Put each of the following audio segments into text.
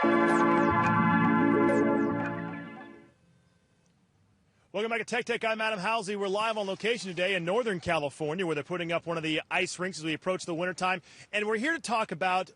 Welcome back to Tech Tech. I'm Adam Halsey. We're live on location today in Northern California, where they're putting up one of the ice rinks as we approach the wintertime. And we're here to talk about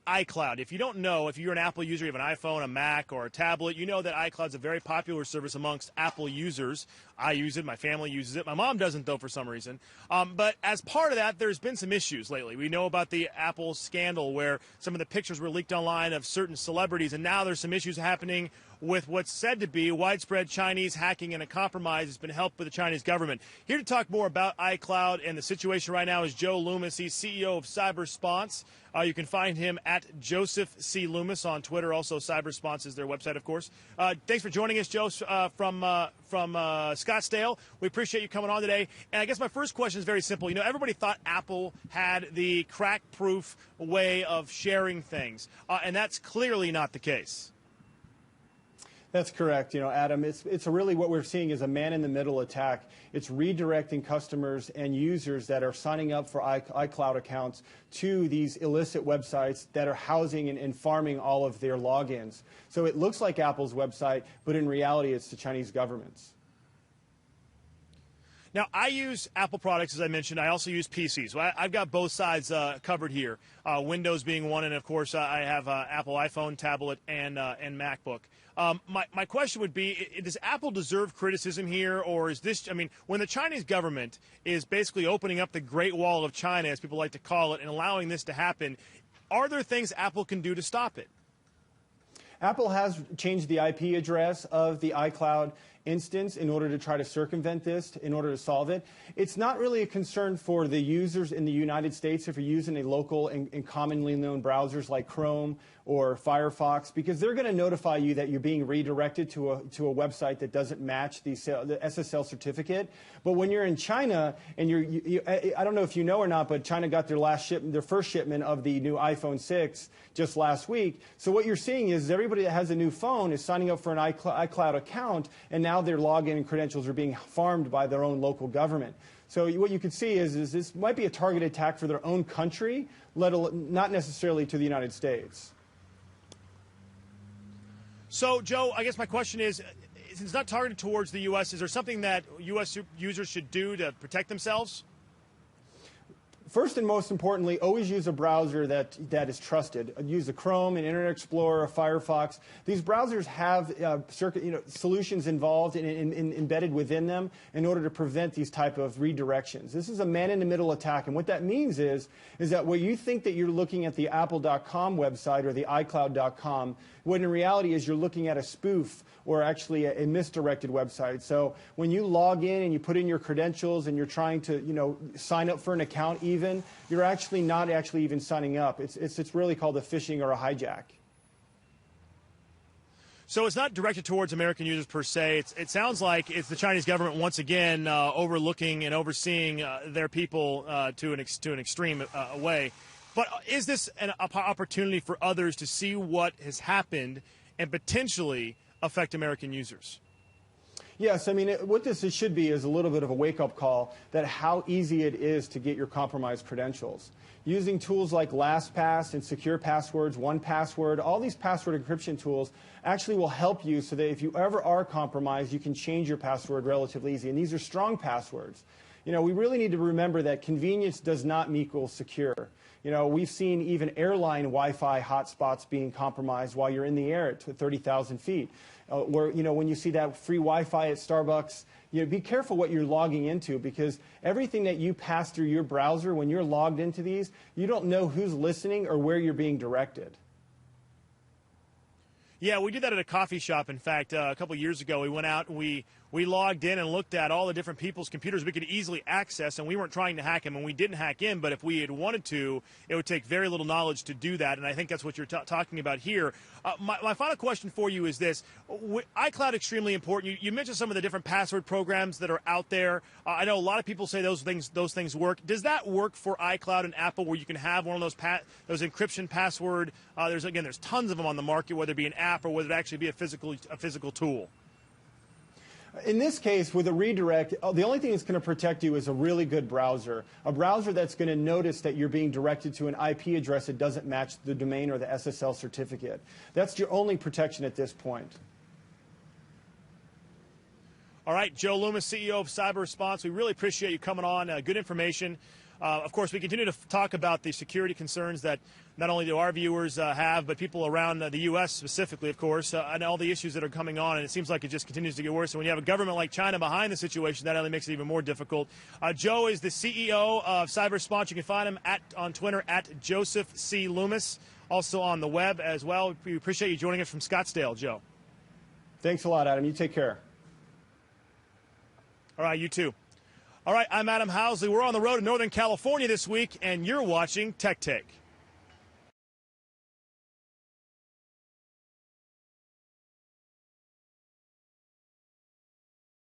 iCloud. If you don't know, if you're an Apple user, you have an iPhone, a Mac, or a tablet, you know that iCloud is a very popular service amongst Apple users. I use it. My family uses it. My mom doesn't, though, for some reason. But as part of that, there's been some issues lately. We know about the Apple scandal where some of the pictures were leaked online of certain celebrities, and now there's some issues happening with what's said to be widespread Chinese hacking and a compromise has been helped by the Chinese government. Here to talk more about iCloud and the situation right now is Joe Loomis. He's CEO of CyberSponse. You can find him at Joseph C. Loomis on Twitter. Also, CyberSponse is their website, of course. Thanks for joining us, Joe, from Scottsdale. We appreciate you coming on today. And I guess my first question is very simple. You know, everybody thought Apple had the crack-proof way of sharing things, and that's clearly not the case. That's correct. You know, Adam, it's really what we're seeing is a man-in-the-middle attack. It's redirecting customers and users that are signing up for iCloud accounts to these illicit websites that are housing and farming all of their logins. So it looks like Apple's website, but in reality, it's the Chinese government's. Now, I use Apple products, as I mentioned. I also use PCs. So I've got both sides covered here, Windows being one, and, of course, I have Apple iPhone, tablet, and MacBook. My question would be, does Apple deserve criticism here, or is this, I mean, when the Chinese government is basically opening up the Great Wall of China, as people like to call it, and allowing this to happen, are there things Apple can do to stop it? Apple has changed the IP address of the iCloud instance in order to try to circumvent this, in order to solve it. It's not really a concern for the users in the United States if you're using a local and commonly known browsers like Chrome or Firefox, because they're going to notify you that you're being redirected to a website that doesn't match the SSL certificate. But when you're in China, and I don't know if you know or not, but China got their first shipment of the new iPhone 6 just last week. So what you're seeing is everybody that has a new phone is signing up for an iCloud account, and now their login and credentials are being farmed by their own local government. So what you could see is this might be a targeted attack for their own country, not necessarily to the United States. So, Joe, I guess my question is, since it's not targeted towards the U.S., is there something that U.S. users should do to protect themselves? First and most importantly, always use a browser that is trusted. Use a Chrome, an Internet Explorer, a Firefox. These browsers have solutions involved and embedded within them in order to prevent these type of redirections. This is a man-in-the-middle attack, and what that means is that where you think that you're looking at the Apple.com website or the iCloud.com, when in reality is you're looking at a spoof or actually a misdirected website. So when you log in and you put in your credentials and you're trying to sign up for an account even, you're actually not even signing up. It's really called a phishing or a hijack. So it's not directed towards American users per se. It sounds like it's the Chinese government once again overlooking and overseeing their people to an extreme way. But is this an opportunity for others to see what has happened and potentially affect American users? Yes, I mean, what this should be is a little bit of a wake-up call that how easy it is to get your compromised credentials. Using tools like LastPass and secure passwords, 1Password, all these password encryption tools actually will help you so that if you ever are compromised, you can change your password relatively easy. And these are strong passwords. You know, we really need to remember that convenience does not equal secure. You know, we've seen even airline Wi-Fi hotspots being compromised while you're in the air at 30,000 feet. Where, when you see that free Wi-Fi at Starbucks, be careful what you're logging into, because everything that you pass through your browser, when you're logged into these, you don't know who's listening or where you're being directed. Yeah, we did that at a coffee shop. In fact, a couple of years ago, we went out and we logged in and looked at all the different people's computers we could easily access, and we weren't trying to hack them, and we didn't hack in, but if we had wanted to, it would take very little knowledge to do that, and I think that's what you're talking about here. My final question for you is this. iCloud extremely important. You mentioned some of the different password programs that are out there. I know a lot of people say those things work. Does that work for iCloud and Apple, where you can have one of those encryption password? There's tons of them on the market, whether it be an app or whether it actually be a physical tool. In this case, with a redirect, the only thing that's going to protect you is a really good browser. A browser that's going to notice that you're being directed to an IP address that doesn't match the domain or the SSL certificate. That's your only protection at this point. All right, Joe Loomis, CEO of CyberSponse. We really appreciate you coming on. Good information. Of course, we continue to talk about the security concerns that not only do our viewers have, but people around the U.S. specifically, of course, and all the issues that are coming on. And it seems like it just continues to get worse. And when you have a government like China behind the situation, that only makes it even more difficult. Joe is the CEO of CyberSponse. You can find him on Twitter at Joseph C. Loomis, also on the web as well. We appreciate you joining us from Scottsdale, Joe. Thanks a lot, Adam. You take care. All right, you too. All right, I'm Adam Housley. We're on the road in Northern California this week, and you're watching Tech Take.